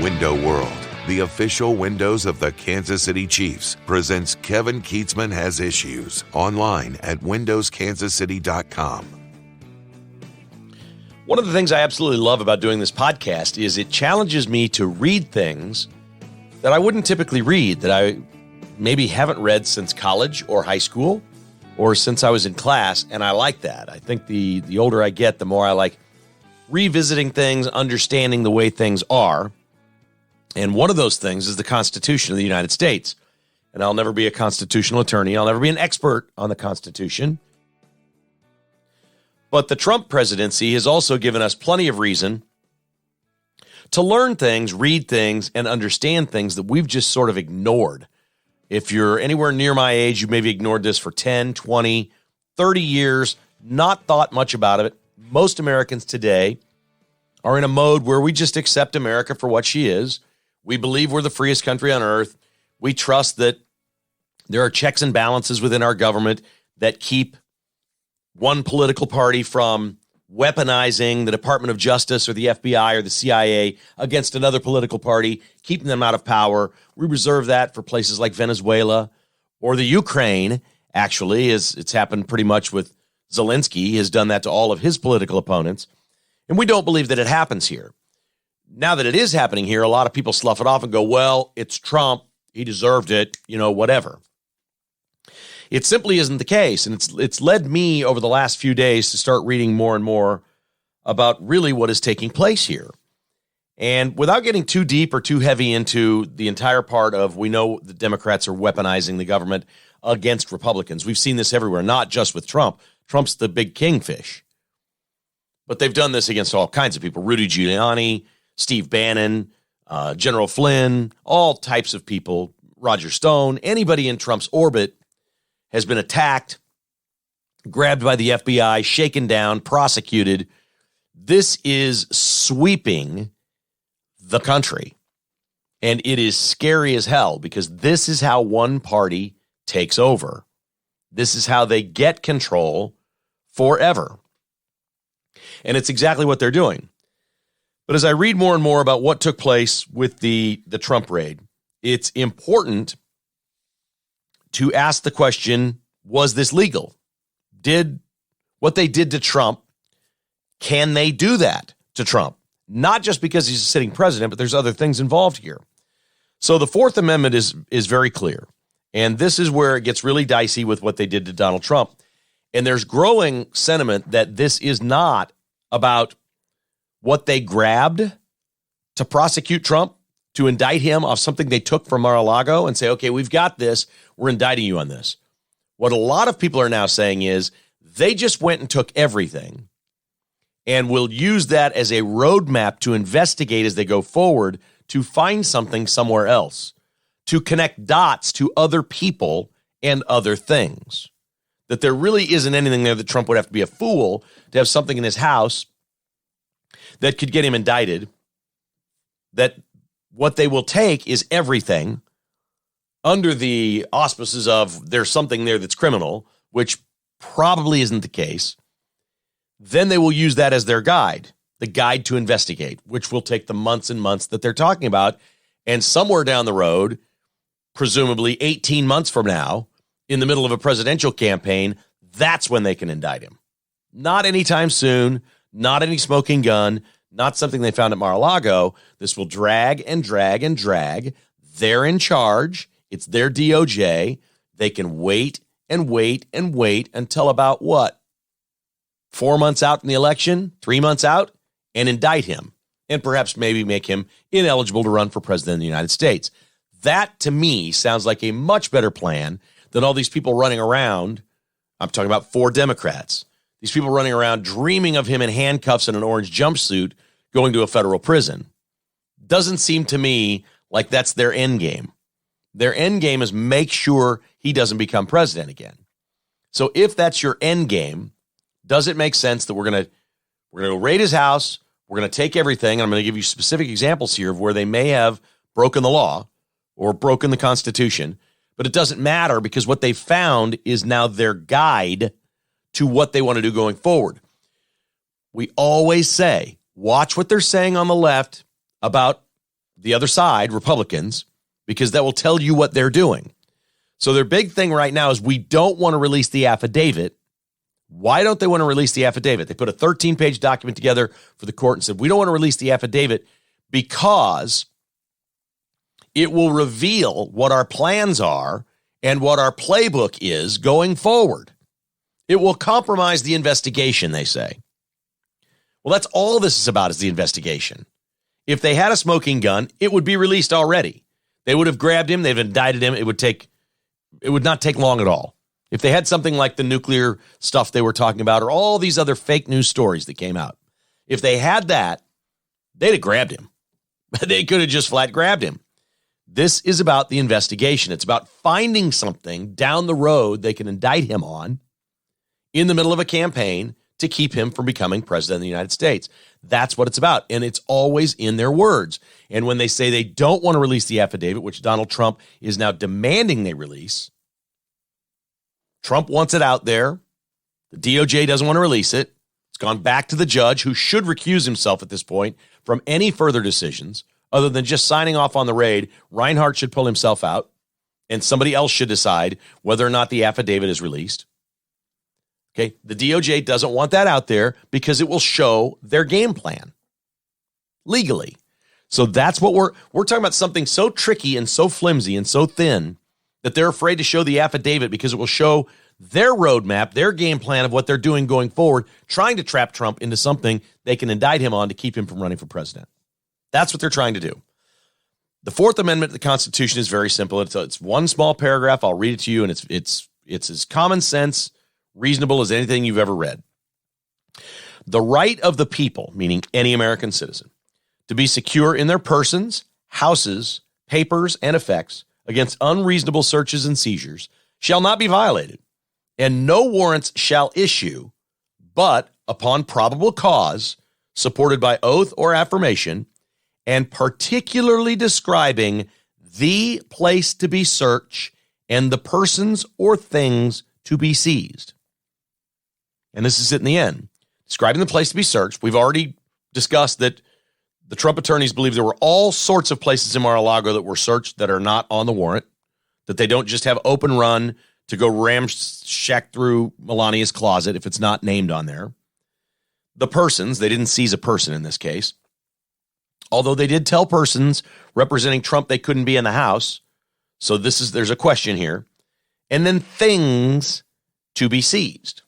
Window World, the official windows of the Kansas City Chiefs, presents Kevin Keatsman Has Issues online at windowskansascity.com. One of the things I absolutely love about doing this podcast is it challenges me to read things that I wouldn't typically read, that I maybe haven't read since college or high school or since I was in class, and I like that. I think the older I get, the more I like revisiting things, understanding the way things are. And one of those things is the Constitution of the United States. And I'll never be a constitutional attorney. I'll never be an expert on the Constitution. But the Trump presidency has also given us plenty of reason to learn things, read things, and understand things that we've just sort of ignored. If you're anywhere near my age, you maybe ignored this for 10, 20, 30 years, not thought much about it. Most Americans today are in a mode where we just accept America for what she is. We believe we're the freest country on earth. We trust that there are checks and balances within our government that keep one political party from weaponizing the Department of Justice or the FBI or the CIA against another political party, keeping them out of power. We reserve that for places like Venezuela or the Ukraine, actually, as it's happened pretty much with Zelensky. He has done that to all of his political opponents. And we don't believe that it happens here. Now that it is happening here, a lot of people slough it off and go, well, it's Trump. He deserved it, whatever. It simply isn't the case. And it's led me over the last few days to start reading more and more about really what is taking place here. And without getting too deep or too heavy into the entire part of, we know the Democrats are weaponizing the government against Republicans. We've seen this everywhere, not just with Trump. Trump's the big kingfish. But they've done this against all kinds of people. Rudy Giuliani, Steve Bannon, General Flynn, all types of people, Roger Stone, anybody in Trump's orbit has been attacked, grabbed by the FBI, shaken down, prosecuted. This is sweeping the country. And it is scary as hell because this is how one party takes over. This is how they get control forever. And it's exactly what they're doing. But as I read more and more about what took place with the Trump raid, it's important to ask the question, was this legal? Did what they did to Trump, can they do that to Trump? Not just because he's a sitting president, but there's other things involved here. So the Fourth Amendment is very clear. And this is where it gets really dicey with what they did to Donald Trump. And there's growing sentiment that this is not about what they grabbed to prosecute Trump, to indict him off something they took from Mar-a-Lago and say, okay, we've got this. We're indicting you on this. What a lot of people are now saying is they just went and took everything and will use that as a roadmap to investigate as they go forward to find something somewhere else, to connect dots to other people and other things. That there really isn't anything there that Trump would have to be a fool to have something in his house that could get him indicted, that what they will take is everything under the auspices of there's something there that's criminal, which probably isn't the case. Then they will use that as their guide, the guide to investigate, which will take the months and months that they're talking about. And somewhere down the road, presumably 18 months from now, in the middle of a presidential campaign, that's when they can indict him. Not anytime soon, not any smoking gun, not something they found at Mar-a-Lago. This will drag and drag and drag. They're in charge. It's their DOJ. They can wait and wait and wait until about what? 4 months out in the election, 3 months out, and indict him. And perhaps maybe make him ineligible to run for president of the United States. That, to me, sounds like a much better plan than all these people running around. I'm talking about 4 Democrats. These people running around dreaming of him in handcuffs and an orange jumpsuit going to a federal prison. Doesn't seem to me like that's their end game. Their end game is make sure he doesn't become president again. So if that's your end game, does it make sense that we're going to raid his house, we're going to take everything, and I'm going to give you specific examples here of where they may have broken the law or broken the Constitution, but it doesn't matter because what they found is now their guide to what they want to do going forward. We always say, watch what they're saying on the left about the other side, Republicans, because that will tell you what they're doing. So their big thing right now is we don't want to release the affidavit. Why don't they want to release the affidavit? They put a 13-page document together for the court and said, we don't want to release the affidavit because it will reveal what our plans are and what our playbook is going forward. It will compromise the investigation, they say. Well, that's all this is about, is the investigation. If they had a smoking gun, it would be released already. They would have grabbed him. They've indicted him. It would not take long at all. If they had something like the nuclear stuff they were talking about or all these other fake news stories that came out, if they had that, they'd have grabbed him. They could have just flat grabbed him. This is about the investigation. It's about finding something down the road they can indict him on in the middle of a campaign to keep him from becoming president of the United States. That's what it's about. And it's always in their words. And when they say they don't want to release the affidavit, which Donald Trump is now demanding they release, Trump wants it out there. The DOJ doesn't want to release it. It's gone back to the judge, who should recuse himself at this point from any further decisions other than just signing off on the raid. Reinhart should pull himself out, and somebody else should decide whether or not the affidavit is released. Okay, the DOJ doesn't want that out there because it will show their game plan legally. So that's what we're talking about, something so tricky and so flimsy and so thin that they're afraid to show the affidavit because it will show their roadmap, their game plan of what they're doing going forward, trying to trap Trump into something they can indict him on to keep him from running for president. That's what they're trying to do. The Fourth Amendment to the Constitution is very simple. It's one small paragraph. I'll read it to you, and it's as common sense, reasonable as anything you've ever read. The right of the people, meaning any American citizen, to be secure in their persons, houses, papers, and effects against unreasonable searches and seizures shall not be violated, and no warrants shall issue, but upon probable cause, supported by oath or affirmation, and particularly describing the place to be searched and the persons or things to be seized. And this is it in the end. Describing the place to be searched. We've already discussed that the Trump attorneys believe there were all sorts of places in Mar-a-Lago that were searched that are not on the warrant, that they don't just have open run to go ramshack through Melania's closet if it's not named on there. The persons, they didn't seize a person in this case, although they did tell persons representing Trump they couldn't be in the house. So there's a question here. And then things to be seized.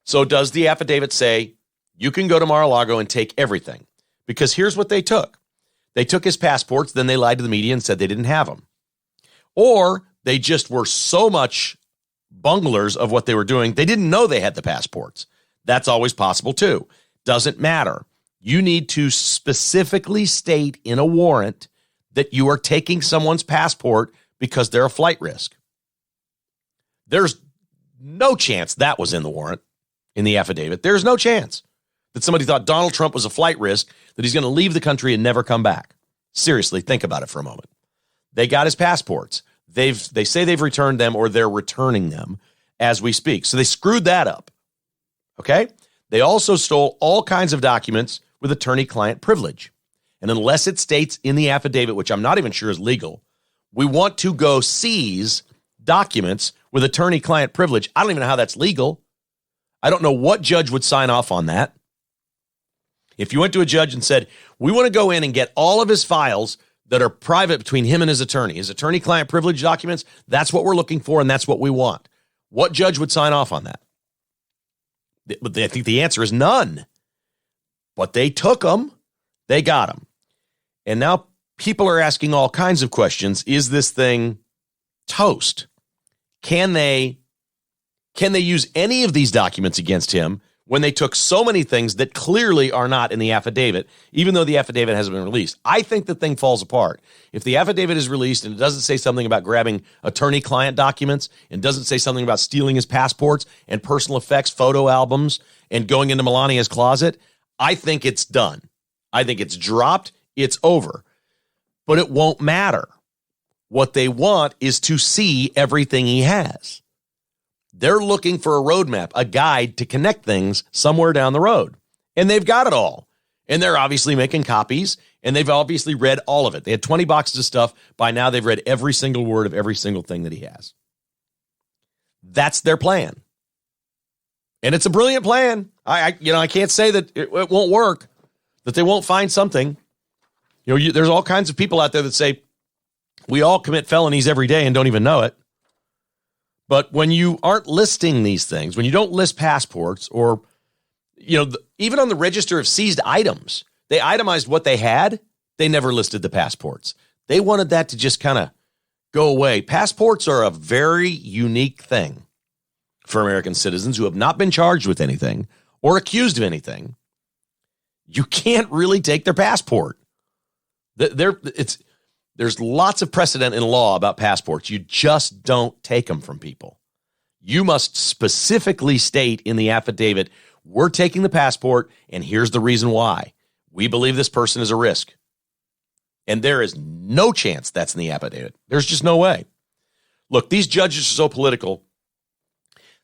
So does the affidavit say you can go to Mar-a-Lago and take everything? Because here's what they took. They took his passports, then they lied to the media and said they didn't have them. Or they just were so much bunglers of what they were doing, they didn't know they had the passports. That's always possible too. Doesn't matter. You need to specifically state in a warrant that you are taking someone's passport because they're a flight risk. There's no chance that was in the warrant, in the affidavit. There's no chance that somebody thought Donald Trump was a flight risk, that he's going to leave the country and never come back. Seriously, think about it for a moment. They got his passports. They say they've returned them, or they're returning them as we speak. So they screwed that up. Okay? They also stole all kinds of documents with attorney-client privilege. And unless it states in the affidavit, which I'm not even sure is legal, we want to go seize documents with attorney-client privilege. I don't even know how that's legal. I don't know what judge would sign off on that. If you went to a judge and said, we want to go in and get all of his files that are private between him and his attorney-client privilege documents, that's what we're looking for and that's what we want. What judge would sign off on that? But I think the answer is none. But they took them. They got them. And now people are asking all kinds of questions. Is this thing toast? Can they use any of these documents against him when they took so many things that clearly are not in the affidavit, even though the affidavit hasn't been released? I think the thing falls apart. If the affidavit is released and it doesn't say something about grabbing attorney-client documents and doesn't say something about stealing his passports and personal effects, photo albums, and going into Melania's closet, I think it's done. I think it's dropped. It's over. But it won't matter. What they want is to see everything he has. They're looking for a roadmap, a guide to connect things somewhere down the road. And they've got it all. And they're obviously making copies, And they've obviously read all of it. They had 20 boxes of stuff. By now, they've read every single word of every single thing that he has. That's their plan. And it's a brilliant plan. I can't say that it won't work, that they won't find something. There's all kinds of people out there that say, we all commit felonies every day and don't even know it. But when you aren't listing these things, when you don't list passports or, even on the register of seized items, they itemized what they had. They never listed the passports. They wanted that to just kind of go away. Passports are a very unique thing for American citizens who have not been charged with anything or accused of anything. You can't really take their passport. There's lots of precedent in law about passports. You just don't take them from people. You must specifically state in the affidavit, we're taking the passport, and here's the reason why. We believe this person is a risk. And there is no chance that's in the affidavit. There's just no way. Look, these judges are so political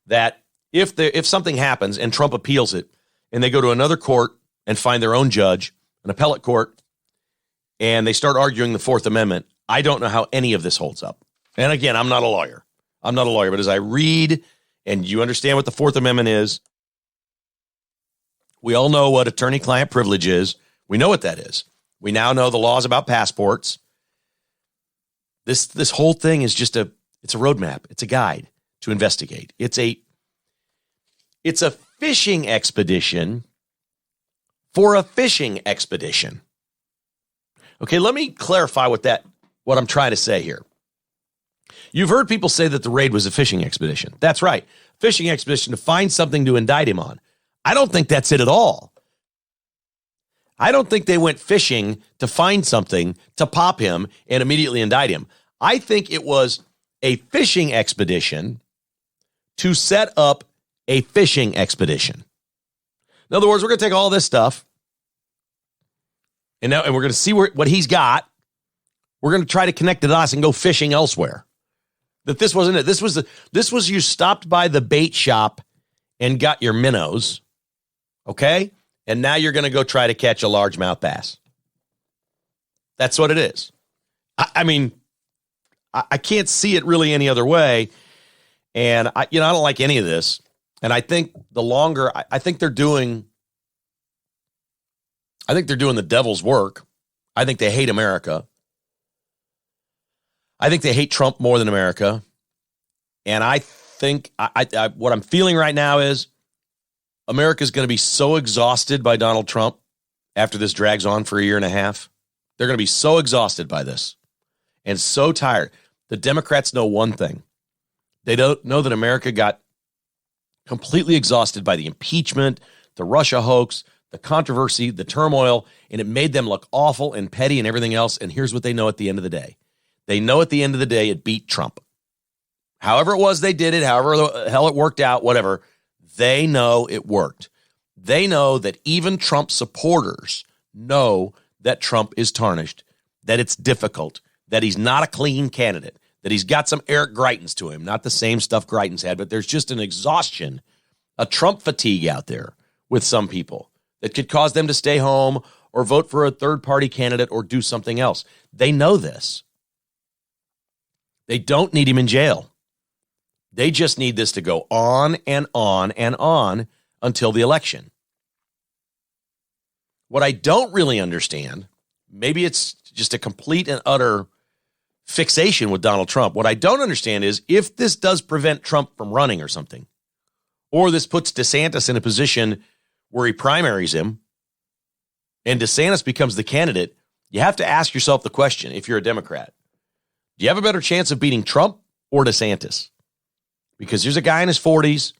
that if something happens and Trump appeals it, and they go to another court and find their own judge, an appellate court, and they start arguing the Fourth Amendment, I don't know how any of this holds up. And again, I'm not a lawyer. But as I read, and you understand what the Fourth Amendment is, we all know what attorney-client privilege is. We know what that is. We now know the laws about passports. This whole thing is just it's a roadmap. It's a guide to investigate. It's a fishing expedition for a fishing expedition. Okay, let me clarify what I'm trying to say here. You've heard people say that the raid was a fishing expedition. That's right. Fishing expedition to find something to indict him on. I don't think that's it at all. I don't think they went fishing to find something to pop him and immediately indict him. I think it was a fishing expedition to set up a fishing expedition. In other words, we're going to take all this stuff and we're going to see what he's got. We're going to try to connect the dots and go fishing elsewhere. That this wasn't it. This was you stopped by the bait shop and got your minnows, okay? And now you're going to go try to catch a largemouth bass. That's what it is. I mean, I can't see it really any other way. And I don't like any of this. And I think I think they're doing the devil's work. I think they hate America. I think they hate Trump more than America. And I think what I'm feeling right now is America's going to be so exhausted by Donald Trump after this drags on for a year and a half. They're going to be so exhausted by this and so tired. The Democrats know one thing. They don't know that America got completely exhausted by the impeachment, the Russia hoax, the controversy, the turmoil, and it made them look awful and petty and everything else. And here's what they know at the end of the day. They know at the end of the day it beat Trump. However it was they did it, however the hell it worked out, whatever, they know it worked. They know that even Trump supporters know that Trump is tarnished, that it's difficult, that he's not a clean candidate, that he's got some Eric Greitens to him, not the same stuff Greitens had, but there's just an exhaustion, a Trump fatigue out there with some people that could cause them to stay home or vote for a third-party candidate or do something else. They know this. They don't need him in jail. They just need this to go on and on and on until the election. What I don't really understand, maybe it's just a complete and utter fixation with Donald Trump. What I don't understand is if this does prevent Trump from running or something, or this puts DeSantis in a position where he primaries him and DeSantis becomes the candidate, you have to ask yourself the question, if you're a Democrat, do you have a better chance of beating Trump or DeSantis? Because here's a guy in his 40s,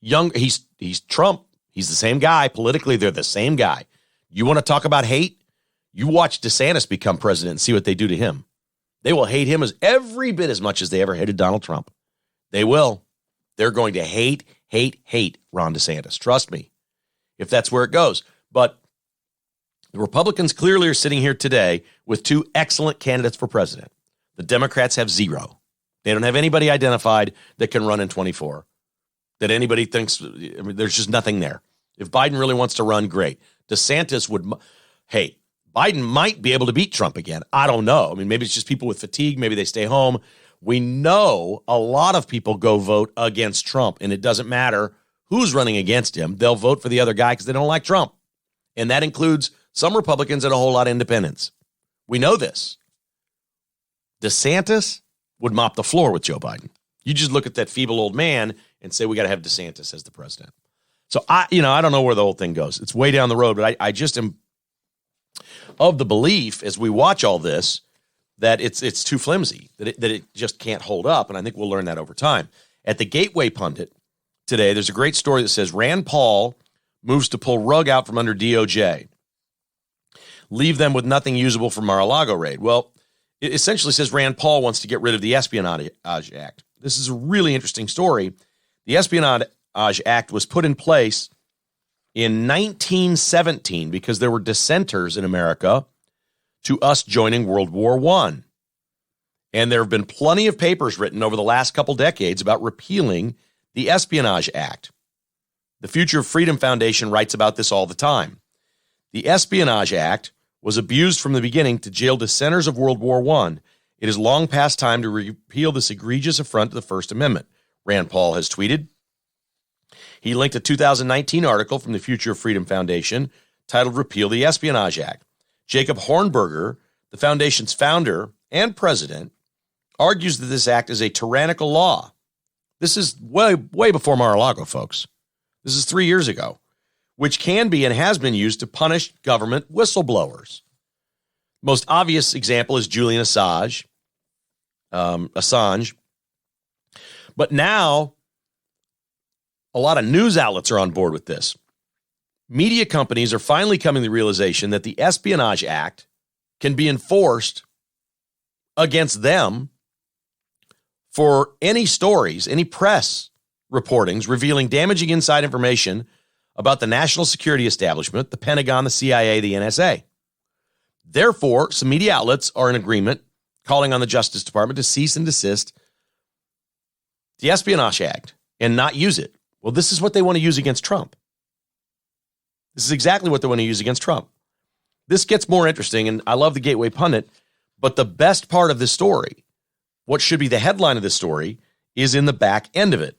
young, he's Trump. He's the same guy. Politically, they're the same guy. You want to talk about hate? You watch DeSantis become president and see what they do to him. They will hate him as every bit as much as they ever hated Donald Trump. They will. They're going to hate Ron DeSantis. Trust me, if that's where it goes. But the Republicans clearly are sitting here today with two excellent candidates for president. The Democrats have zero. They don't have anybody identified that can run in 24. That anybody thinks, there's just nothing there. If Biden really wants to run, great. DeSantis would, Biden might be able to beat Trump again. I don't know. I mean, maybe it's just people with fatigue. Maybe they stay home. We know a lot of people go vote against Trump, and it doesn't matter who's running against him. They'll vote for the other guy because they don't like Trump. And that includes some Republicans and a whole lot of independents. We know this. DeSantis would mop the floor with Joe Biden. You just look at that feeble old man and say, we got to have DeSantis as the president. So I don't know where the whole thing goes. It's way down the road, but I just am of the belief as we watch all this that it's too flimsy, that it just can't hold up. And I think we'll learn that over time. At the Gateway Pundit today, there's a great story that says Rand Paul moves to pull rug out from under DOJ. Leave them with nothing usable from Mar-a-Lago raid. Well, it essentially says Rand Paul wants to get rid of the Espionage Act. This is a really interesting story. The Espionage Act was put in place in 1917 because there were dissenters in America to us joining World War I. And there have been plenty of papers written over the last couple decades about repealing the Espionage Act. The Future of Freedom Foundation writes about this all the time. The Espionage Act was abused from the beginning to jail dissenters of World War I. It is long past time to repeal this egregious affront to the First Amendment, Rand Paul has tweeted. He linked a 2019 article from the Future of Freedom Foundation titled Repeal the Espionage Act. Jacob Hornberger, the foundation's founder and president, argues that this act is a tyrannical law. This is way before Mar-a-Lago, folks. This is 3 years ago, which can be and has been used to punish government whistleblowers. Most obvious example is Julian Assange. But now, a lot of news outlets are on board with this. Media companies are finally coming to the realization that the Espionage Act can be enforced against them for any stories, any press reportings revealing damaging inside information about the national security establishment, the Pentagon, the CIA, the NSA. Therefore, some media outlets are in agreement calling on the Justice Department to cease and desist the Espionage Act and not use it. Well, this is what they want to use against Trump. This is exactly what they want to use against Trump. This gets more interesting, and I love the Gateway Pundit, but the best part of this story, what should be the headline of this story, is in the back end of it.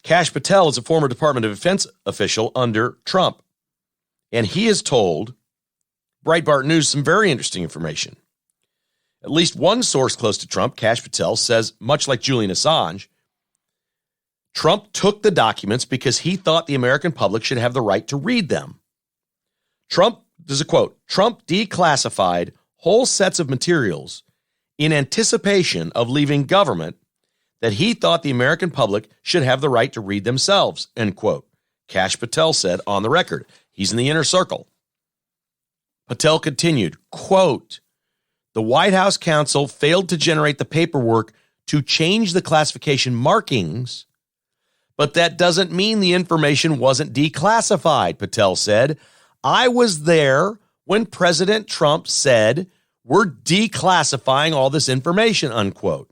Kash Patel is a former Department of Defense official under Trump, and he has told Breitbart News some very interesting information. At least one source close to Trump, Kash Patel, says, much like Julian Assange, Trump took the documents because he thought the American public should have the right to read them. Trump, there's a quote, Trump declassified whole sets of materials in anticipation of leaving government that he thought the American public should have the right to read themselves, end quote. Kash Patel said on the record. He's in the inner circle. Patel continued, quote, the White House counsel failed to generate the paperwork to change the classification markings, but that doesn't mean the information wasn't declassified, Patel said. I was there when President Trump said, we're declassifying all this information, unquote.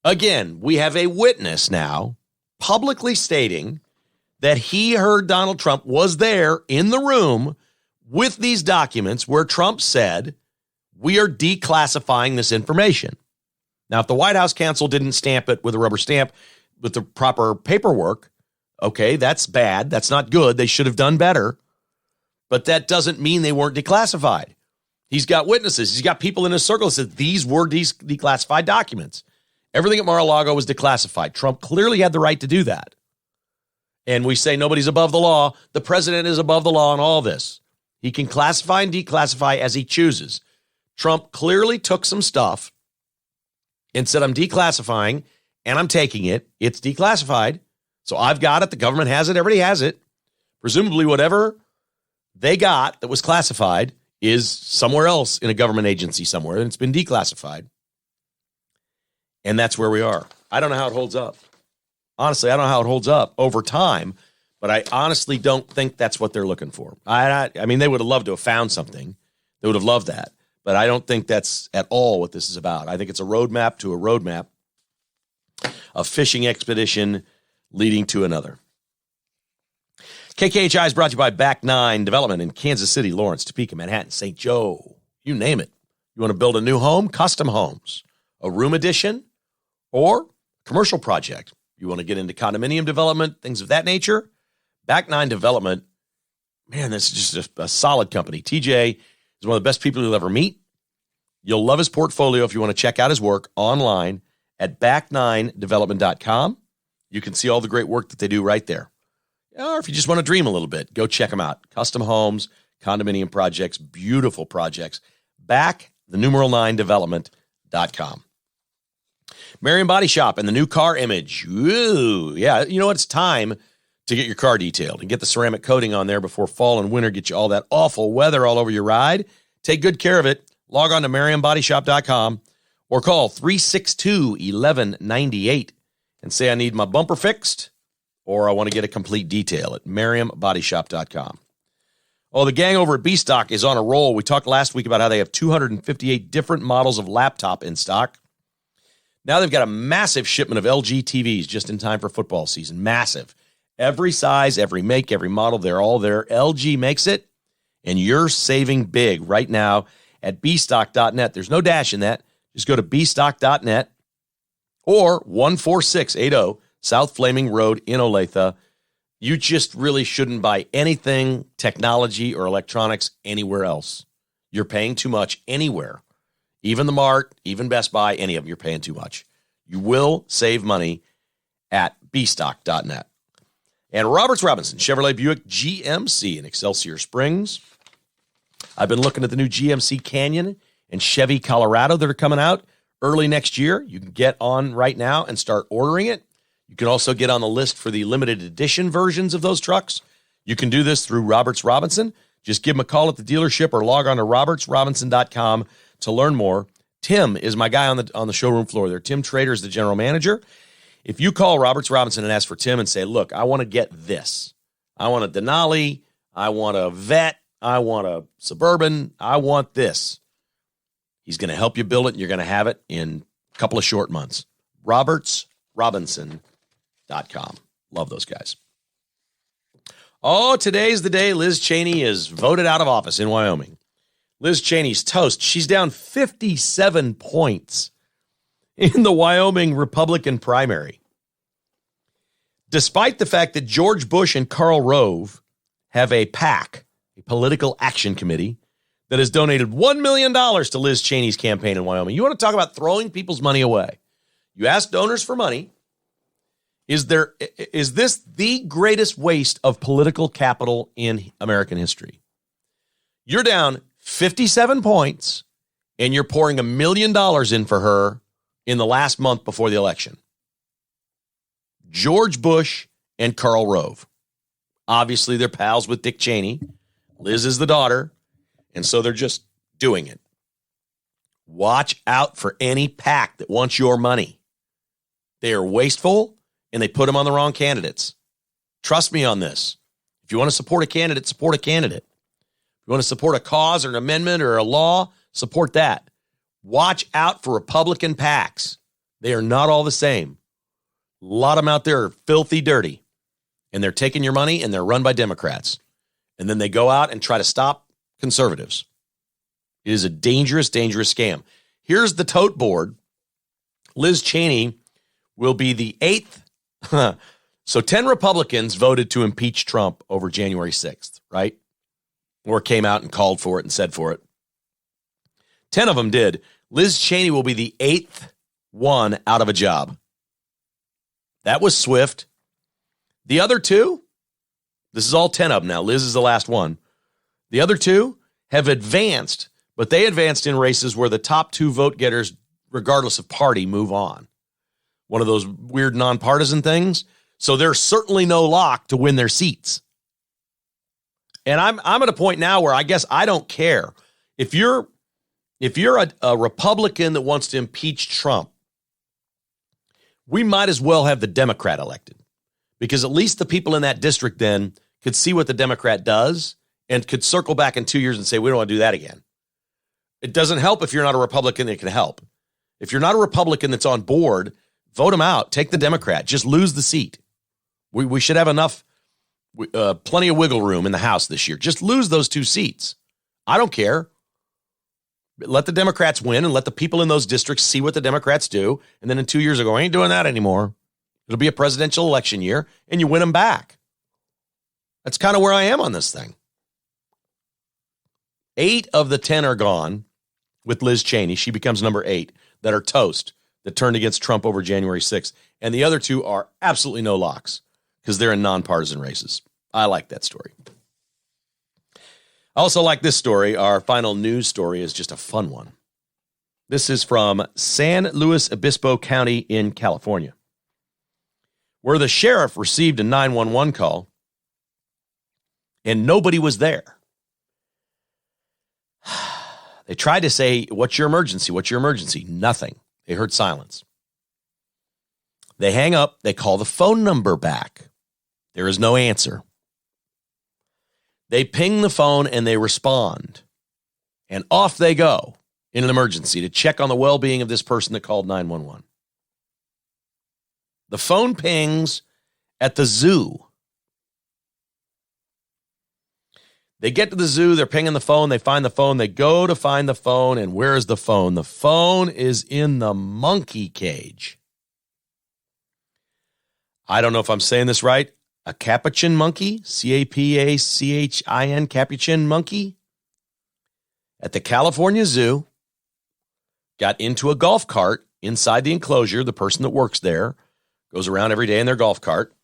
Again, we have a witness now publicly stating that he heard Donald Trump was there in the room with these documents where Trump said, we are declassifying this information. Now, if the White House counsel didn't stamp it with a rubber stamp with the proper paperwork, okay, that's bad. That's not good. They should have done better. But that doesn't mean they weren't declassified. He's got witnesses. He's got people in his circle that said these were declassified documents. Everything at Mar-a-Lago was declassified. Trump clearly had the right to do that. And we say nobody's above the law. The president is above the law in all this. He can classify and declassify as he chooses. Trump clearly took some stuff and said, I'm declassifying and I'm taking it. It's declassified. So I've got it. The government has it. Everybody has it. Presumably whatever they got that was classified is somewhere else in a government agency somewhere, and it's been declassified. And that's where we are. I don't know how it holds up. Honestly, I don't know how it holds up over time, but I honestly don't think that's what they're looking for. I mean, they would have loved to have found something. They would have loved that. But I don't think that's at all what this is about. I think it's a roadmap to a roadmap, a fishing expedition leading to another. KKHI is brought to you by Back 9 Development in Kansas City, Lawrence, Topeka, Manhattan, St. Joe. You name it. You want to build a new home, custom homes, a room addition, or commercial project. You want to get into condominium development, things of that nature. Back 9 Development, man, this is just a solid company. TJ is one of the best people you'll ever meet. You'll love his portfolio if you want to check out his work online at back9development.com. You can see all the great work that they do right there. Or if you just want to dream a little bit, go check them out. Custom homes, condominium projects, beautiful projects. Back9development.com. Marion Body Shop and the new car image. Ooh, yeah, you know what? It's time to get your car detailed and get the ceramic coating on there before fall and winter get you all that awful weather all over your ride. Take good care of it. Log on to marionbodyshop.com or call 362-1198 and say I need my bumper fixed or I want to get a complete detail at marionbodyshop.com. Oh, the gang over at B-Stock is on a roll. We talked last week about how they have 258 different models of laptop in stock. Now they've got a massive shipment of LG TVs just in time for football season. Massive. Every size, every make, every model, they're all there. LG makes it, and you're saving big right now at bstock.net. There's no dash in that. Just go to bstock.net or 14680 South Flaming Road in Olathe. You just really shouldn't buy anything, technology or electronics anywhere else. You're paying too much anywhere. Even the Mart, even Best Buy, any of them, you're paying too much. You will save money at bstock.net. And Roberts Robinson, Chevrolet Buick GMC in Excelsior Springs. I've been looking at the new GMC Canyon and Chevy Colorado that are coming out early next year. You can get on right now and start ordering it. You can also get on the list for the limited edition versions of those trucks. You can do this through Roberts Robinson. Just give them a call at the dealership or log on to robertsrobinson.com to learn more. Tim is my guy on the showroom floor there. Tim Trader is the general manager. If you call Roberts Robinson and ask for Tim and say, look, I want to get this. I want a Denali. I want a Vet. I want a Suburban. I want this. He's going to help you build it, and you're going to have it in a couple of short months. robertsrobinson.com. Love those guys. Oh, today's the day Liz Cheney is voted out of office in Wyoming. Liz Cheney's toast. She's down 57 points in the Wyoming Republican primary. Despite the fact that George Bush and Karl Rove have a PAC, a political action committee, that has donated $1 million to Liz Cheney's campaign in Wyoming. You want to talk about throwing people's money away. You ask donors for money. Is this the greatest waste of political capital in American history? You're down 57 points, and you're pouring $1 million in for her in the last month before the election. George Bush and Karl Rove. Obviously, they're pals with Dick Cheney. Liz is the daughter, and so they're just doing it. Watch out for any PAC that wants your money. They are wasteful, and they put them on the wrong candidates. Trust me on this. If you want to support a candidate, support a candidate. If you want to support a cause or an amendment or a law, support that. Watch out for Republican PACs. They are not all the same. A lot of them out there are filthy dirty, and they're taking your money, and they're run by Democrats. And then they go out and try to stop conservatives. It is a dangerous, dangerous scam. Here's the tote board. Liz Cheney will be the 8th. So 10 Republicans voted to impeach Trump over January 6th, right? Or came out and called for it and said for it. 10 of them did. Liz Cheney will be the 8th one out of a job. That was swift. The other 2, this is all 10 of them now. Liz is the last one. The other 2 have advanced, but they advanced in races where the top 2 vote getters, regardless of party, move on. One of those weird nonpartisan things. So there's certainly no lock to win their seats. And I'm at a point now where I guess I don't care. If you're a Republican that wants to impeach Trump, we might as well have the Democrat elected, because at least the people in that district then could see what the Democrat does and could circle back in 2 years and say, we don't want to do that again. It doesn't help if you're not a Republican that can help. If you're not a Republican that's on board, vote them out. Take the Democrat. Just lose the seat. We should have enough plenty of wiggle room in the House this year. Just lose those 2 seats. I don't care. Let the Democrats win and let the people in those districts see what the Democrats do. And then in 2 years ago, I ain't doing that anymore. It'll be a presidential election year and you win them back. That's kind of where I am on this thing. 8 of the 10 are gone with Liz Cheney. She becomes number 8 that are toast, that turned against Trump over January 6th. And the other 2 are absolutely no locks because they're in nonpartisan races. I like that story. I also like this story. Our final news story is just a fun one. This is from San Luis Obispo County in California, where the sheriff received a 911 call and nobody was there. They tried to say, what's your emergency? What's your emergency? Nothing. They heard silence. They hang up. They call the phone number back. There is no answer. They ping the phone and they respond. And off they go in an emergency to check on the well-being of this person that called 911. The phone pings at the zoo. They get to the zoo, they're pinging the phone, they find the phone, they go to find the phone, and where is the phone? The phone is in the monkey cage. I don't know if I'm saying this right. A capuchin monkey, C-A-P-A-C-H-I-N, capuchin monkey, at the California Zoo, got into a golf cart inside the enclosure. The person that works there goes around every day in their golf cart,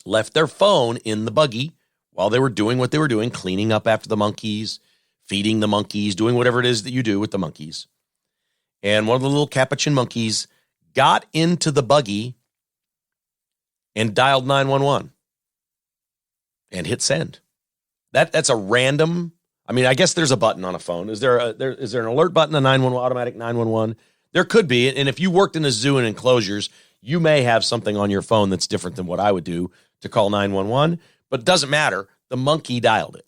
left their phone in the buggy while they were doing what they were doing, cleaning up after the monkeys, feeding the monkeys, doing whatever it is that you do with the monkeys. And one of the little capuchin monkeys got into the buggy and dialed 911 and hit send. That's a random. I mean, I guess there's a button on a phone. Is there an alert button, a 911, automatic 911? There could be. And if you worked in a zoo and enclosures, you may have something on your phone that's different than what I would do to call 911. But it doesn't matter. The monkey dialed it.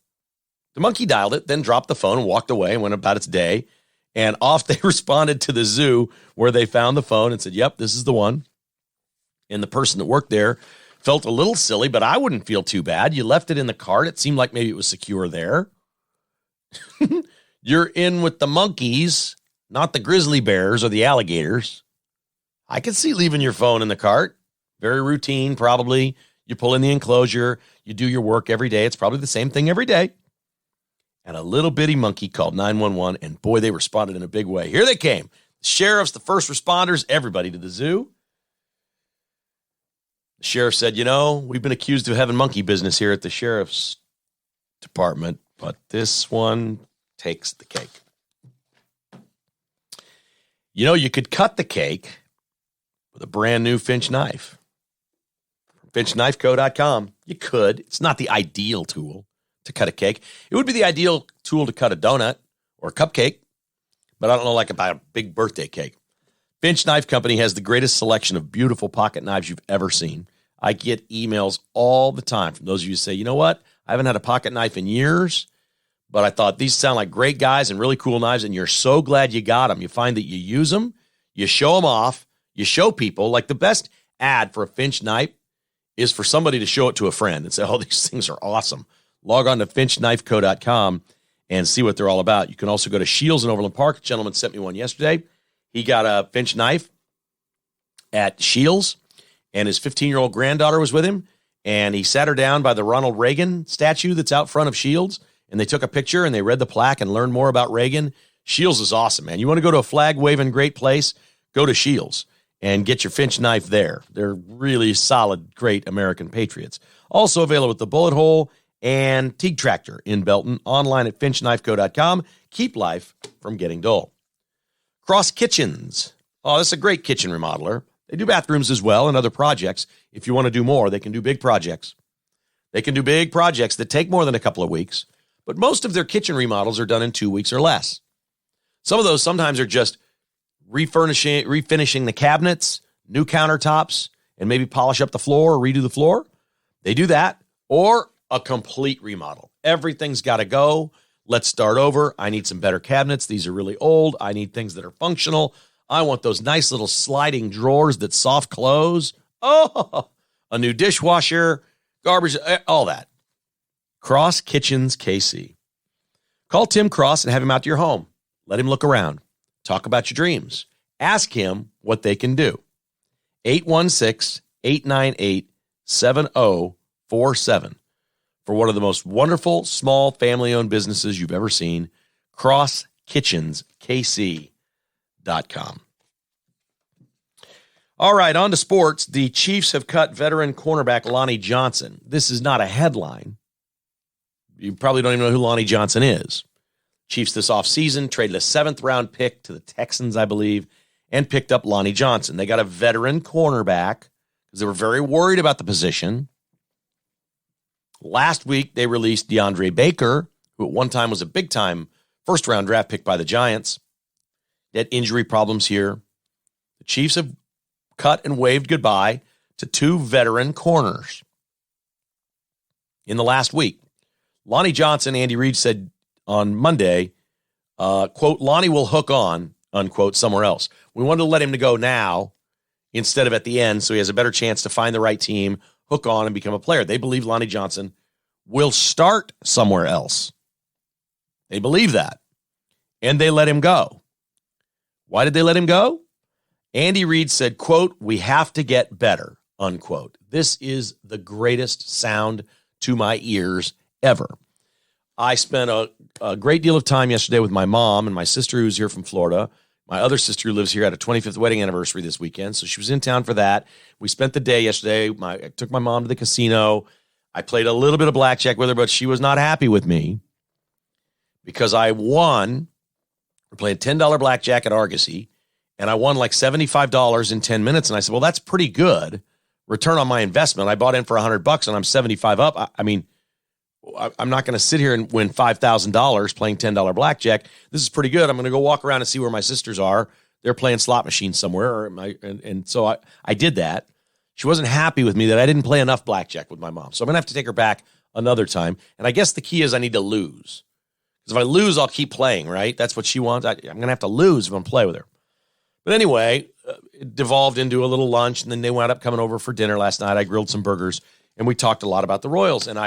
The monkey dialed it, then dropped the phone and walked away and went about its day. And off they responded to the zoo where they found the phone and said, yep, this is the one. And the person that worked there felt a little silly, but I wouldn't feel too bad. You left it in the cart. It seemed like maybe it was secure there. You're in with the monkeys, not the grizzly bears or the alligators. I could see leaving your phone in the cart. Very routine, probably. You pull in the enclosure. You do your work every day. It's probably the same thing every day. And a little bitty monkey called 911, and boy, they responded in a big way. Here they came. The sheriffs, the first responders, everybody to the zoo. The sheriff said, we've been accused of having monkey business here at the sheriff's department, but this one takes the cake. You could cut the cake with a brand new Finch knife. FinchKnifeCo.com. You could. It's not the ideal tool to cut a cake. It would be the ideal tool to cut a donut or a cupcake, but I don't know about a big birthday cake. Finch Knife Company has the greatest selection of beautiful pocket knives you've ever seen. I get emails all the time from those of you who say, you know what? I haven't had a pocket knife in years, but I thought these sound like great guys and really cool knives, and you're so glad you got them. You find that you use them, you show them off, you show people. Like the best ad for a Finch knife is for somebody to show it to a friend and say, oh, these things are awesome. Log on to FinchKnifeCo.com and see what they're all about. You can also go to Shields in Overland Park. A gentleman sent me one yesterday. He got a Finch knife at Shields, and his 15-year-old granddaughter was with him, and he sat her down by the Ronald Reagan statue that's out front of Shields, and they took a picture, and they read the plaque and learned more about Reagan. Shields is awesome, man. You want to go to a flag-waving great place? Go to Shields and get your Finch knife there. They're really solid, great American patriots. Also available with the bullet hole and Teague Tractor in Belton. Online at FinchKnifeCo.com. Keep life from getting dull. Cross Kitchens. Oh, this is a great kitchen remodeler. They do bathrooms as well and other projects. If you want to do more, they can do big projects. They can do big projects that take more than a couple of weeks, but most of their kitchen remodels are done in 2 weeks or less. Some of those sometimes are just refinishing the cabinets, new countertops, and maybe polish up the floor or redo the floor. They do that, or a complete remodel. Everything's got to go. Let's start over. I need some better cabinets. These are really old. I need things that are functional. I want those nice little sliding drawers that soft close. Oh, a new dishwasher, garbage, all that. Cross Kitchens KC. Call Tim Cross and have him out to your home. Let him look around. Talk about your dreams. Ask him what they can do. 816-898-7047 for one of the most wonderful small family-owned businesses you've ever seen. CrossKitchensKC.com. All right, on to sports. The Chiefs have cut veteran cornerback Lonnie Johnson. This is not a headline. You probably don't even know who Lonnie Johnson is. Chiefs this offseason traded a 7th-round pick to the Texans, I believe, and picked up Lonnie Johnson. They got a veteran cornerback because they were very worried about the position. Last week, they released DeAndre Baker, who at one time was a big-time first-round draft pick by the Giants. They had injury problems here. The Chiefs have cut and waved goodbye to 2 veteran corners in the last week. Lonnie Johnson, Andy Reid said on Monday, quote, Lonnie will hook on, unquote, somewhere else. We wanted to let him go now instead of at the end so he has a better chance to find the right team, hook on, and become a player. They believe Lonnie Johnson will start somewhere else. They believe that. And they let him go. Why did they let him go? Andy Reid said, quote, we have to get better, unquote. This is the greatest sound to my ears ever. I spent a great deal of time yesterday with my mom and my sister who's here from Florida. My other sister who lives here had a 25th wedding anniversary this weekend, so she was in town for that. We spent the day yesterday. I took my mom to the casino. I played a little bit of blackjack with her, but she was not happy with me because I won. We're playing $10 blackjack at Argosy, and I won like $75 in 10 minutes. And I said, well, that's pretty good return on my investment. I bought in for $100 and I'm 75 up. I mean, I'm not going to sit here and win $5,000 playing $10 blackjack. This is pretty good. I'm going to go walk around and see where my sisters are. They're playing slot machines somewhere. And so I did that. She wasn't happy with me that I didn't play enough blackjack with my mom. So I'm going to have to take her back another time. And I guess the key is I need to lose. Because if I lose, I'll keep playing, right? That's what she wants. I'm going to have to lose if I'm play with her. But anyway, it devolved into a little lunch, and then they wound up coming over for dinner last night. I grilled some burgers, and we talked a lot about the Royals. And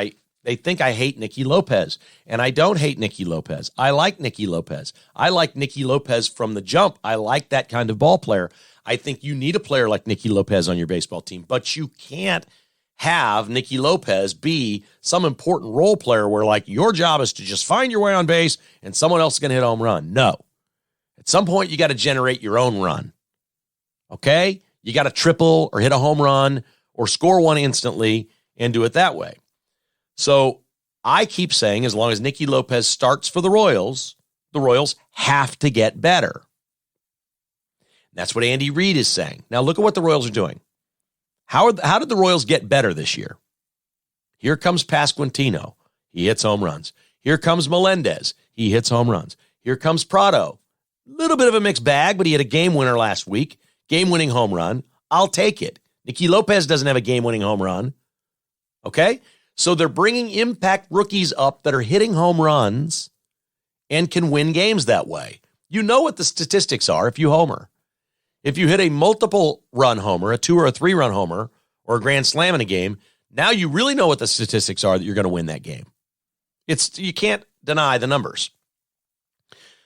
they think I hate Nicky Lopez, and I don't hate Nicky Lopez. I like Nicky Lopez. I like Nicky Lopez from the jump. I like that kind of ball player. I think you need a player like Nicky Lopez on your baseball team, but you can't have Nicky Lopez be some important role player where, like, your job is to just find your way on base and someone else is going to hit a home run. No. At some point, you got to generate your own run. Okay? You got to triple or hit a home run or score one instantly and do it that way. So I keep saying as long as Nicky Lopez starts for the Royals have to get better. That's what Andy Reid is saying. Now look at what the Royals are doing. How did the Royals get better this year? Here comes Pasquantino. He hits home runs. Here comes Melendez. He hits home runs. Here comes Prado. Little bit of a mixed bag, but he had a game winner last week. Game-winning home run. I'll take it. Nicky Lopez doesn't have a game-winning home run. Okay? So they're bringing impact rookies up that are hitting home runs and can win games that way. You know what the statistics are if you homer. If you hit a multiple run homer, a 2 or a 3 run homer, or a grand slam in a game, now you really know what the statistics are that you're going to win that game. You can't deny the numbers.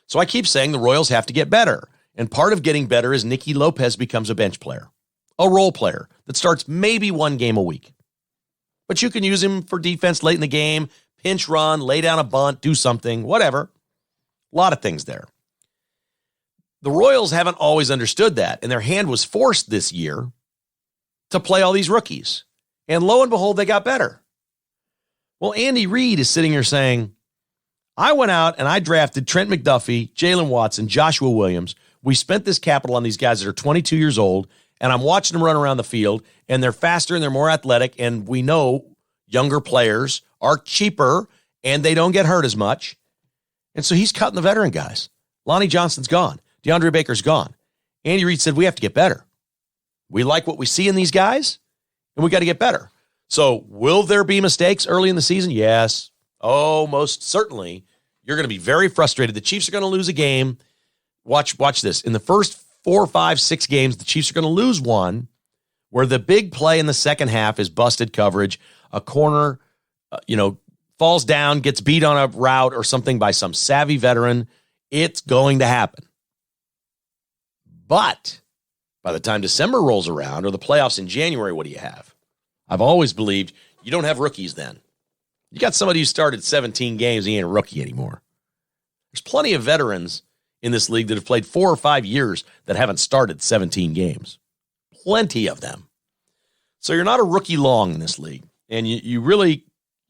So I keep saying the Royals have to get better. And part of getting better is Nicky Lopez becomes a bench player, a role player that starts maybe one game a week. But you can use him for defense late in the game, pinch run, lay down a bunt, do something, whatever. A lot of things there. The Royals haven't always understood that, and their hand was forced this year to play all these rookies. And lo and behold, they got better. Well, Andy Reid is sitting here saying, I went out and I drafted Trent McDuffie, Jalen Watson, Joshua Williams. We spent this capital on these guys that are 22 years old, and I'm watching them run around the field, and they're faster and they're more athletic, and we know younger players are cheaper and they don't get hurt as much. And so he's cutting the veteran guys. Lonnie Johnson's gone. DeAndre Baker's gone. Andy Reid said, we have to get better. We like what we see in these guys, and we got to get better. So will there be mistakes early in the season? Yes. Oh, most certainly. You're going to be very frustrated. The Chiefs are going to lose a game. Watch this. In the first 4, 5, 6 games, the Chiefs are going to lose one where the big play in the second half is busted coverage. a corner, falls down, gets beat on a route or something by some savvy veteran, it's going to happen. But by the time December rolls around or the playoffs in January, what do you have? I've always believed you don't have rookies then. You got somebody who started 17 games, he ain't a rookie anymore. There's plenty of veterans in this league that have played 4 or 5 years that haven't started 17 games. Plenty of them. So you're not a rookie long in this league. And you really,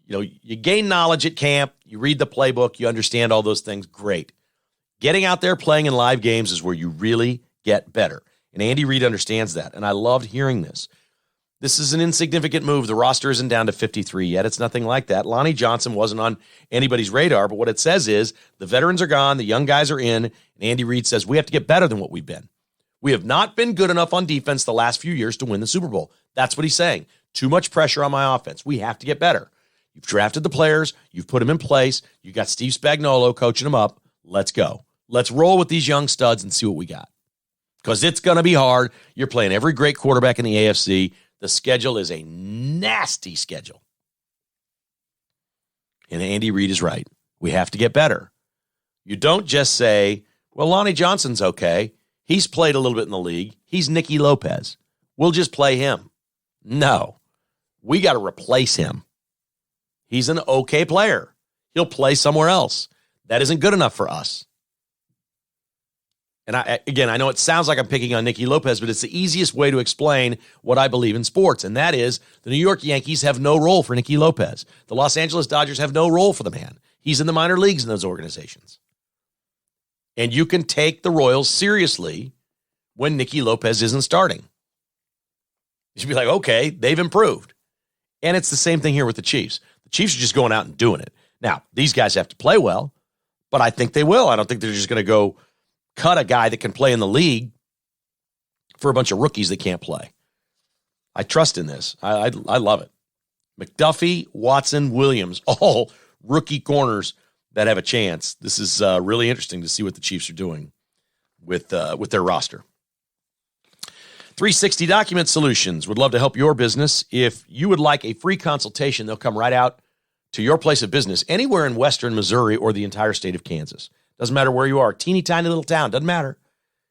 you gain knowledge at camp, you read the playbook, you understand all those things, great. Getting out there playing in live games is where you really get better. And Andy Reid understands that. And I loved hearing this. This is an insignificant move. The roster isn't down to 53 yet. It's nothing like that. Lonnie Johnson wasn't on anybody's radar, but what it says is the veterans are gone, the young guys are in, and Andy Reid says we have to get better than what we've been. We have not been good enough on defense the last few years to win the Super Bowl. That's what he's saying. Too much pressure on my offense. We have to get better. You've drafted the players. You've put them in place. You got Steve Spagnuolo coaching them up. Let's go. Let's roll with these young studs and see what we got. Because it's going to be hard. You're playing every great quarterback in the AFC. The schedule is a nasty schedule. And Andy Reid is right. We have to get better. You don't just say, well, Lonnie Johnson's okay. He's played a little bit in the league. He's Nicky Lopez. We'll just play him. No. We got to replace him. He's an okay player. He'll play somewhere else. That isn't good enough for us. And I know it sounds like I'm picking on Nicky Lopez, but it's the easiest way to explain what I believe in sports, and that is the New York Yankees have no role for Nicky Lopez. The Los Angeles Dodgers have no role for the man. He's in the minor leagues in those organizations. And you can take the Royals seriously when Nicky Lopez isn't starting. You should be like, okay, they've improved. And it's the same thing here with the Chiefs. The Chiefs are just going out and doing it. Now, these guys have to play well, but I think they will. I don't think they're just going to go cut a guy that can play in the league for a bunch of rookies that can't play. I trust in this. I love it. McDuffie, Watson, Williams, all rookie corners that have a chance. This is really interesting to see what the Chiefs are doing with their roster. 360 Document Solutions would love to help your business. If you would like a free consultation, they'll come right out to your place of business anywhere in western Missouri or the entire state of Kansas. Doesn't matter where you are. Teeny tiny little town. Doesn't matter.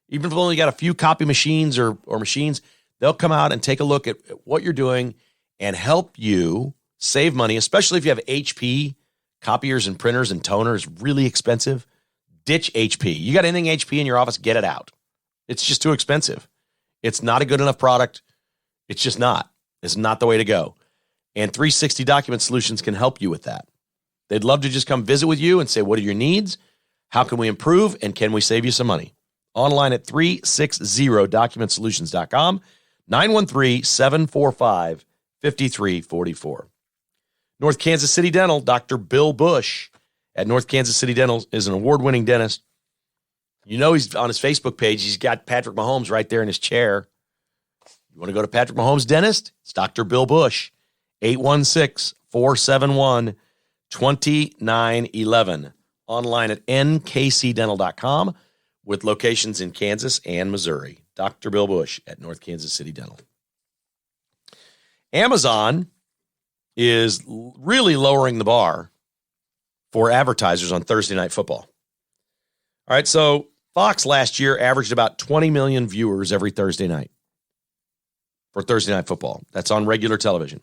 Even if you've only got a few copy machines or machines, they'll come out and take a look at what you're doing and help you save money, especially if you have HP copiers and printers and toners, really expensive. Ditch HP. You got anything HP in your office, get it out. It's just too expensive. It's not a good enough product. It's just not. It's not the way to go. And 360 Document Solutions can help you with that. They'd love to just come visit with you and say, what are your needs? How can we improve, and can we save you some money? Online at 360documentsolutions.com, 913-745-5344. North Kansas City Dental, Dr. Bill Bush at North Kansas City Dental is an award-winning dentist. You know he's on his Facebook page. He's got Patrick Mahomes right there in his chair. You want to go to Patrick Mahomes' dentist? It's Dr. Bill Bush, 816-471-2911. Online at nkcdental.com with locations in Kansas and Missouri. Dr. Bill Bush at North Kansas City Dental. Amazon is really lowering the bar for advertisers on Thursday Night Football. All right, so Fox last year averaged about 20 million viewers every Thursday night for Thursday Night Football. That's on regular television.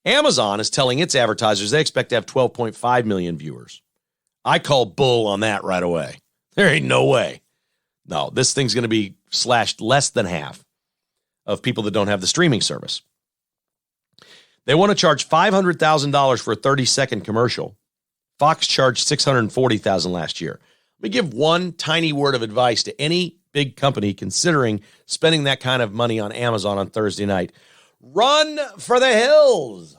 Amazon is telling its advertisers they expect to have 12.5 million viewers. I call bull on that right away. There ain't no way. No, this thing's going to be slashed less than half of people that don't have the streaming service. They want to charge $500,000 for a 30-second commercial. Fox charged $640,000 last year. Let me give one tiny word of advice to any big company considering spending that kind of money on Amazon on Thursday night. Run for the hills.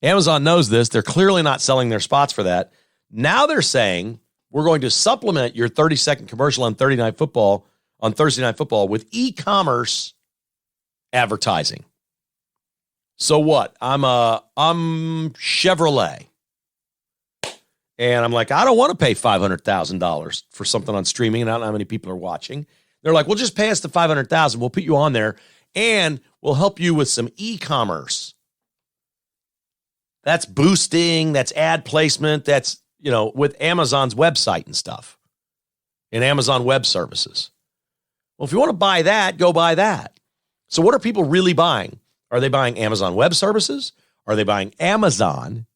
Amazon knows this. They're clearly not selling their spots for that. Now they're saying we're going to supplement your 30-second commercial on Thursday Night Football with e-commerce advertising. So what? I'm Chevrolet. And I'm like, I don't want to pay $500,000 for something on streaming, and I don't know how many people are watching. They're like, well, just pay us the $500,000. We'll put you on there, and we'll help you with some e-commerce. That's boosting, that's ad placement, that's, with Amazon's website and stuff, and Amazon Web Services. Well, if you want to buy that, go buy that. So what are people really buying? Are they buying Amazon Web Services? Are they buying Amazon?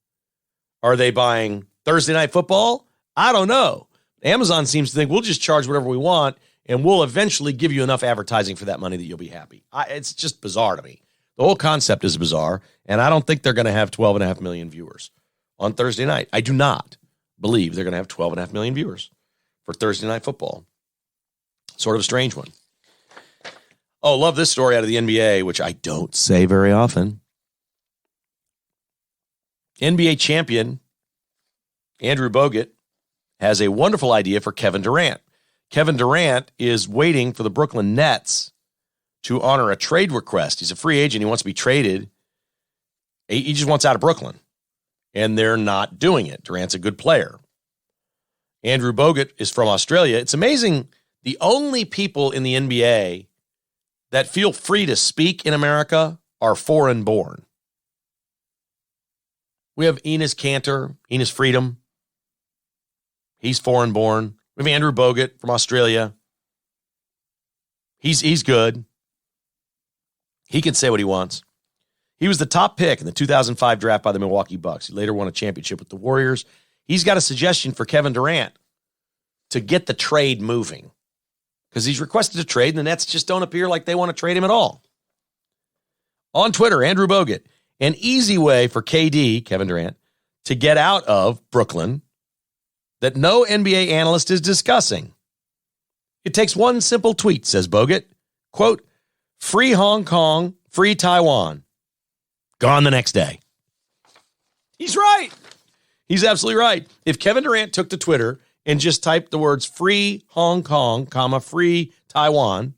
Are they buying Thursday Night Football? I don't know. Amazon seems to think we'll just charge whatever we want, and we'll eventually give you enough advertising for that money that you'll be happy. It's just bizarre to me. The whole concept is bizarre, and I don't think they're going to have 12.5 million viewers on Thursday night. I do not believe they're going to have 12.5 million viewers for Thursday Night Football. Sort of a strange one. Oh, love this story out of the NBA, which I don't say very often. NBA champion Andrew Bogut has a wonderful idea for Kevin Durant. Kevin Durant is waiting for the Brooklyn Nets to honor a trade request. He's a free agent. He wants to be traded. He just wants out of Brooklyn, and they're not doing it. Durant's a good player. Andrew Bogut is from Australia. It's amazing. The only people in the NBA that feel free to speak in America are foreign born. We have Enes Kanter, Enes Freedom. He's foreign born. We have Andrew Bogut from Australia. He's good. He can say what he wants. He was the top pick in the 2005 draft by the Milwaukee Bucks. He later won a championship with the Warriors. He's got a suggestion for Kevin Durant to get the trade moving, because he's requested a trade and the Nets just don't appear like they want to trade him at all. On Twitter, Andrew Bogut, an easy way for KD, Kevin Durant, to get out of Brooklyn that no NBA analyst is discussing. It takes one simple tweet, says Bogut. Quote, free Hong Kong, free Taiwan. Gone the next day. He's right. He's absolutely right. If Kevin Durant took to Twitter and just typed the words free Hong Kong, comma, free Taiwan,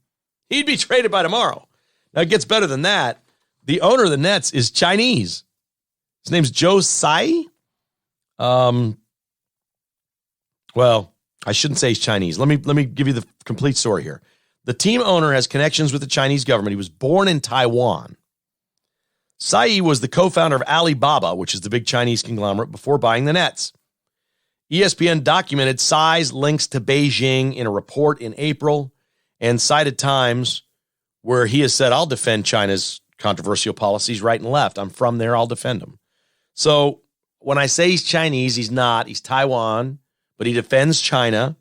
he'd be traded by tomorrow. Now, it gets better than that. The owner of the Nets is Chinese. His name's Joe Tsai. Well, I shouldn't say he's Chinese. Let me give you the complete story here. The team owner has connections with the Chinese government. He was born in Taiwan. Tsai was the co-founder of Alibaba, which is the big Chinese conglomerate, before buying the Nets. ESPN documented Tsai's links to Beijing in a report in April and cited times where he has said, I'll defend China's controversial policies right and left. I'm from there. I'll defend them. So when I say he's Chinese, he's not. He's Taiwan, but he defends China.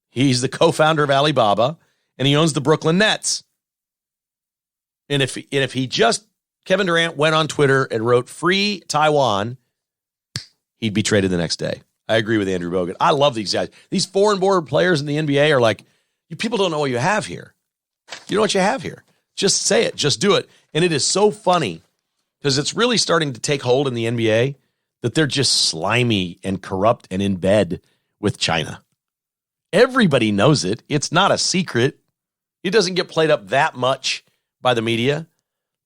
He's the co-founder of Alibaba, and he owns the Brooklyn Nets. And if he just, Kevin Durant went on Twitter and wrote free Taiwan, he'd be traded the next day. I agree with Andrew Bogut. I love these guys. These foreign-born players in the NBA are like, you people don't know what you have here. You know what you have here. Just say it. Just do it. And it is so funny because it's really starting to take hold in the NBA that they're just slimy and corrupt and in bed with China. Everybody knows it. It's not a secret. It doesn't get played up that much by the media,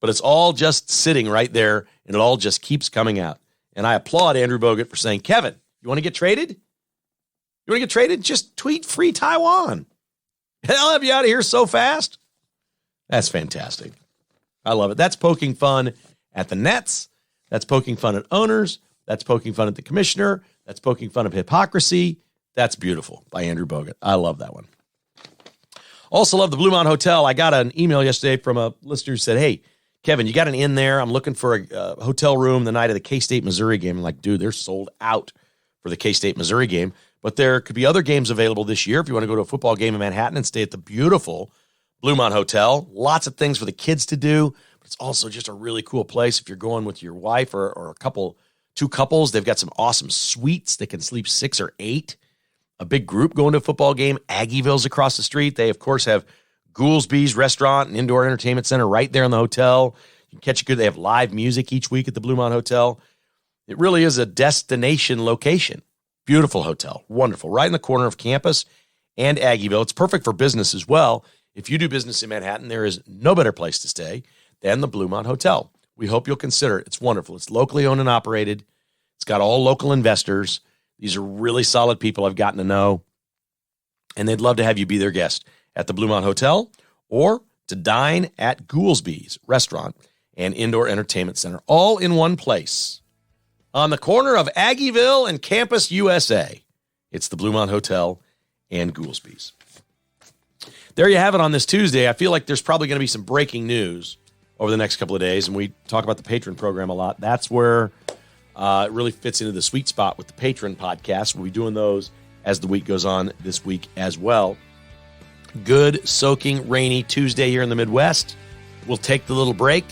but it's all just sitting right there, and it all just keeps coming out. And I applaud Andrew Bogut for saying, Kevin, you want to get traded? You want to get traded? Just tweet free Taiwan. I'll have you out of here so fast. That's fantastic. I love it. That's poking fun at the Nets. That's poking fun at owners. That's poking fun at the commissioner. That's poking fun of hypocrisy. That's beautiful by Andrew Bogut. I love that one. Also love the Blue Mountain Hotel. I got an email yesterday from a listener who said, hey, Kevin, you got an inn there? I'm looking for a hotel room the night of the K-State Missouri game. I'm like, dude, they're sold out for the K-State Missouri game. But there could be other games available this year if you want to go to a football game in Manhattan and stay at the beautiful Blue Mountain Hotel. Lots of things for the kids to do. But it's also just a really cool place if you're going with your wife or two couples. They've got some awesome suites. They can sleep 6 or 8. A big group going to a football game. Aggieville's across the street. They, of course, have Goolsby's restaurant and indoor entertainment center right there in the hotel. You can catch a good. They have live music each week at the Blue Mountain Hotel. It really is a destination location. Beautiful hotel. Wonderful. Right in the corner of campus and Aggieville. It's perfect for business as well. If you do business in Manhattan, there is no better place to stay than the Blue Mountain Hotel. We hope you'll consider it. It's wonderful. It's locally owned and operated. It's got all local investors. These are really solid people I've gotten to know, and they'd love to have you be their guest at the Blue Mountain Hotel or to dine at Goolsby's Restaurant and Indoor Entertainment Center, all in one place. On the corner of Aggieville and Campus USA. It's the Bluemont Hotel and Goolsby's. There you have it on this Tuesday. I feel like there's probably going to be some breaking news over the next couple of days, and we talk about the Patron program a lot. That's where it really fits into the sweet spot with the Patron podcast. We'll be doing those as the week goes on this week as well. Good, soaking, rainy Tuesday here in the Midwest. We'll take the little break,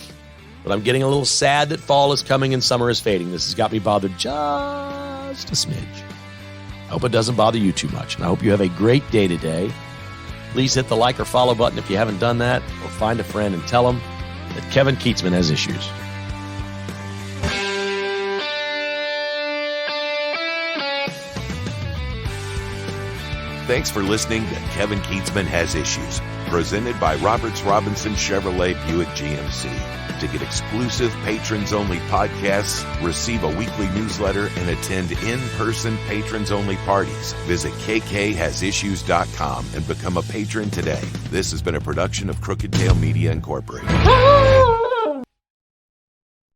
but I'm getting a little sad that fall is coming and summer is fading. This has got me bothered just a smidge. I hope it doesn't bother you too much, and I hope you have a great day today. Please hit the like or follow button if you haven't done that, or find a friend and tell them that Kevin Keatsman has issues. Thanks for listening to Kevin Keatsman Has Issues, presented by Roberts Robinson Chevrolet Buick GMC. To get exclusive patrons-only podcasts, receive a weekly newsletter, and attend in-person patrons-only parties, visit kkhasissues.com and become a patron today. This has been a production of Crooked Tail Media Incorporated.